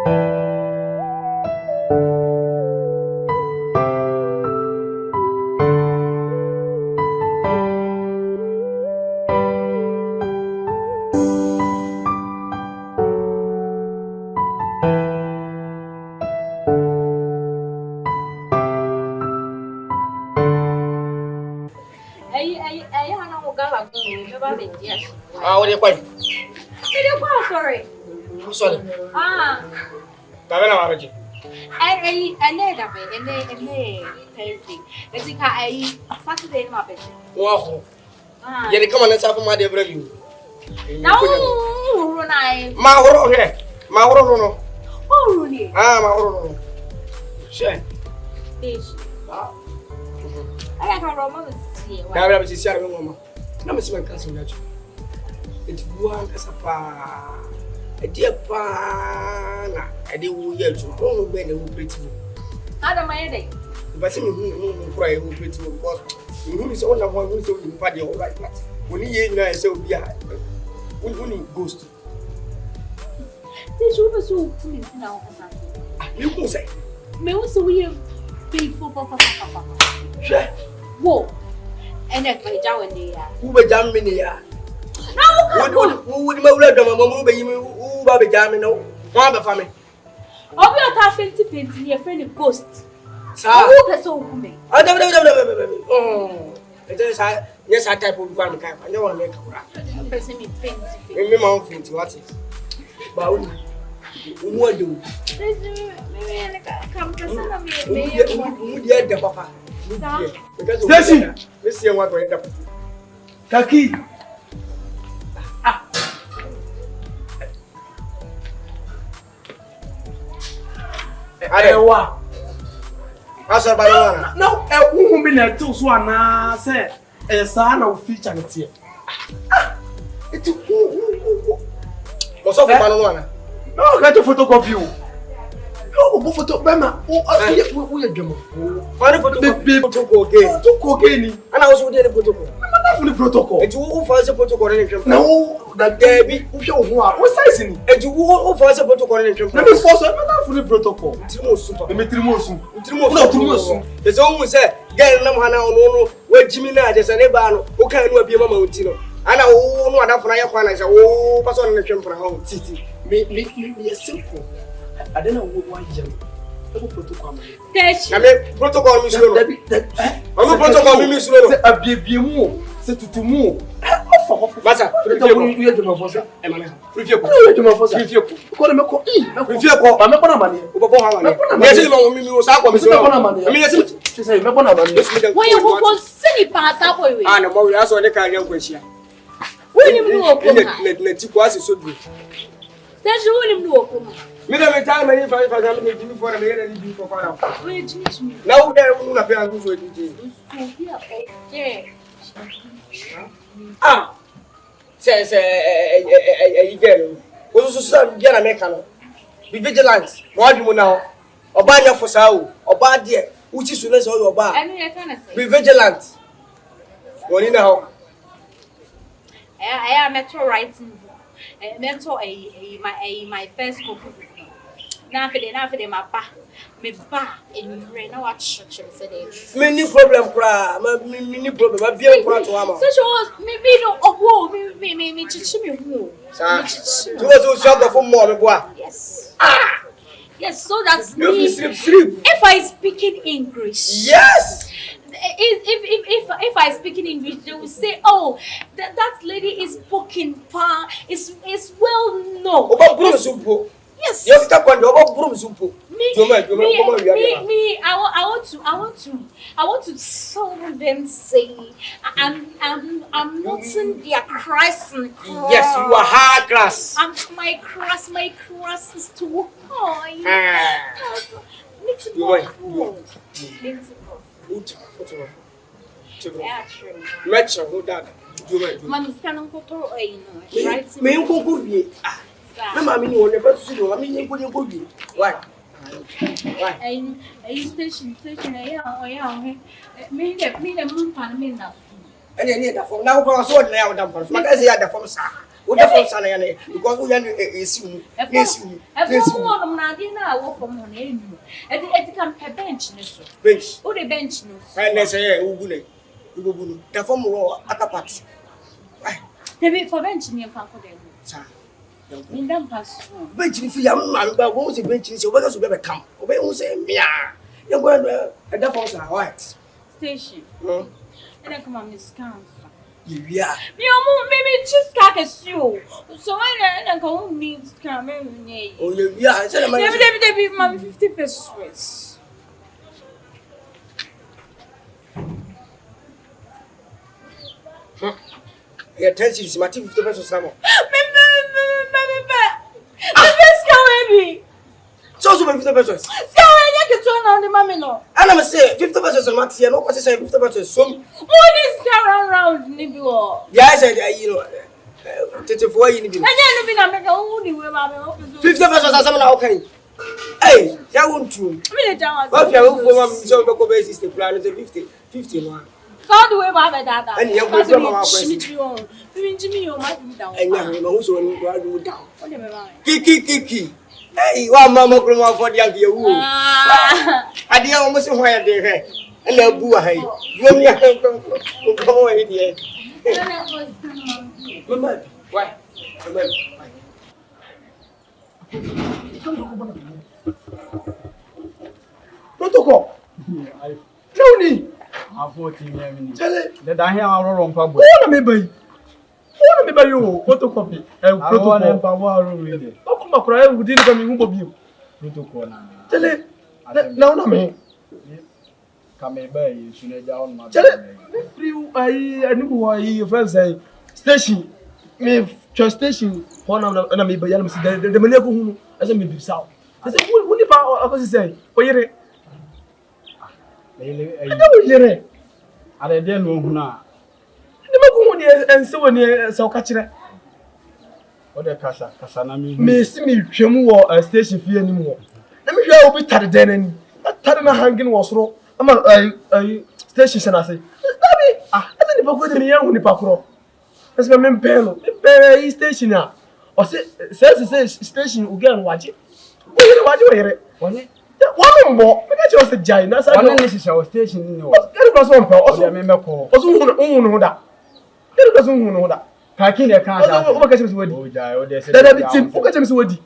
What are you quite? Sorry. I'm sorry. I need a bit, and they Saturday, my bed. Wow. You come on and have my dear review. No, I. Mauro here. Mauro no. Oh, really? Mauro. Sure. I got a romance. Now, I was a young woman. I'm a small cousin. It's one as a pa. A dear pa. I didn't hear to all men who pretty. Out of my headache. But who cry who pretty because who is on the one who's in the body all right. When he ain't nice, so be high. When ghost. This was so please now. You can say, May so we have paid for Papa. Sure. Whoa. And if I down there. Who be jamming here? Who would my red mamma be who be jamming? No, one of the family. I'll be a half painting your friend a ghost. Sir, who so me? I don't know. Oh, it is yes, I type of one kind. I don't want to make a rap. Person me fancy. Maybe my own fancy, what is? But what do? Maybe come to send Who did the papa? Because let's see what we're up. Kaki. Arewa. Asa banana. No, who be na too so na say e sa na feature ntie. It's who. What's up banana? No, get a photocopy you. No, photo bema. Who you demo? Find photocopy protocol again. To again. And I was with the protocol. The protocol. It's who finds the protocol in the no, that there be who show who are. What size in it? And who finds the protocol in the let me force another fully protocol. Trimosu. There's always a girl no where Jimmy Najas and Ebano who can't be a mama Tino. And I won't have for your I say, oh, person in the temple city. Me a simple. I don't know why you protocol. I mean, protocol, Miss Lolo. I'm a protocol, Miss Lolo. A baby more. C'est tout le monde. Massa, free de ma force. Free de ma force. Free ko me ko free ko ba me ko na mani. O ba bo ha mani. Me se mo mi o sa ko mi so. Me se say me ko na mani. Why you go sini pa ta boy we. Ah na mo we aso ne ka yan kwashia. We ni mu o ko ma. Na ti ko asi so du. That's we ni mu o ko ma. Me da me time me fa me Jimmy for me na ni for fa na. We Jimmy. Na wo da wo na pe an so di. Okay. Say, you get it. What's the get American? Be vigilant. What do you know? Obanya for Sao, or bad dear, which is less all your bar. Be vigilant. What do you know? I am metro writing. Mentor my first copy. Now for the mapa. Me ba and you know what church today. Many problem, many problem. I be able to am. So was maybe no oh me chichi me who. You was so shop for more boy. Yes. Yes, so that's me. Sleep. If I speak in English. Yes. If I speak in English, they will say, "Oh, that lady is spoken pa. Is well known." Yes. You stop on the broom soup. I want to tell them say I'm not in their class. Yes, you are high class. My class is too high. Metro, who that? Mama, me no never see you. I mean, you go. Why? Station. Me the moon pan me now. And then that for now, I saw now that for my guys here, the form, sir. What the fuck sana yana because we yan esi Efo won na dey na wo from ho na enu. E can a bench ne so. Bench. O the bench no. Right na say ugu ne. Ugu no. The form wo akapat. Dey for bench ni fa ko dey. Sa. Indam pass. Bench ni fi ya man ba wo say bench ni say we ga so be come. Obe wo say mia. You go and the form sa what? Station. And then come on Miss Council. Yeah. Maybe just like a shoe. So I go means come in. Oh, yeah, I said, I'm 50 pesos. Yeah, 10 cents, my 50 pesos. The best baby. So 50 pesos. I can turn on the mammy no. And I'm say 50 pesos on Maxi, no, what say 50 pesos. So, what is carrying around Nibu? yeah, I said, you know, 34 in the 50 pesos are something okay. Hey, that won't true. What you have for so the basis the plan is 50 one. God the way that. And you have Jimmy, you might be down. And you also go down. Kiki. Hey, one mama for the young you. I did almost where they had. And they'll boo ahead. You only have to go ahead here. Mama, why? Protocol. Tony. I'm 14 minutes. Tell it. Let I hear our own public. What am I by? What am I by you? Photocopy. Protocol. Oh, come on, cry. We didn't come in of you. Protocol. Tell it. Now, no, me. Come by you soon down my. Tell it. Free. I knew why your friends say station. Me just station. One of them, and I by the Malay who as a maybe south. I said, what about what say? Oh, you're I know you're I didn't know who now. And so when so catch it. What the Casana Miss me, Chamu or a station fee anymore. Let me hear a bit at the den. That Tadana hanging was wrong. I'm a station, and I say, I didn't go to the young Nipacro. That's my main panel. The station now. Or says station again, watch it. What do you hear it? One more, because you was a giant. That's why this is our station. Get across one per also remember call. Also, who that? Get across who know that. Packing a car, look at him with you. That I be look at him with you.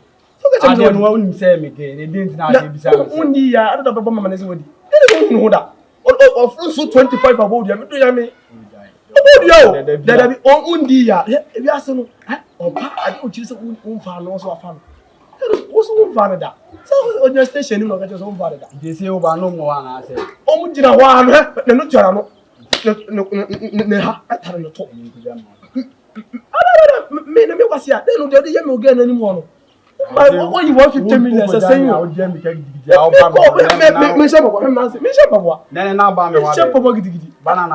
Look at him, one say me again. They didn't know. Only I don't know Mama is with you. Get know that. Or so 25 about you. I mean, about you. That I be on Undia. If you ask him, I don't choose a fan also a fan. What's one vanada? So on your station, you know, just one vanada. They say over no more, I say. Oh, Mujina, one, no, Jarano. No, I tell you, talk to them. Maybe was here, they don't get you again anymore. What you want 15 minutes? I say, I'll jam me. Then now, banana, banana,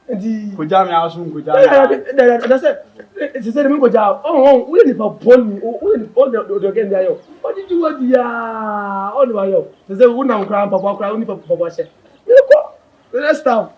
Kujami asun kujami. That's it. She said, "Go oh, we need to pull me. We need all the again there. What did you want? Yeah, all the way. She said, "We now cry, Papa cry. We need Papa share." You go. Let's start.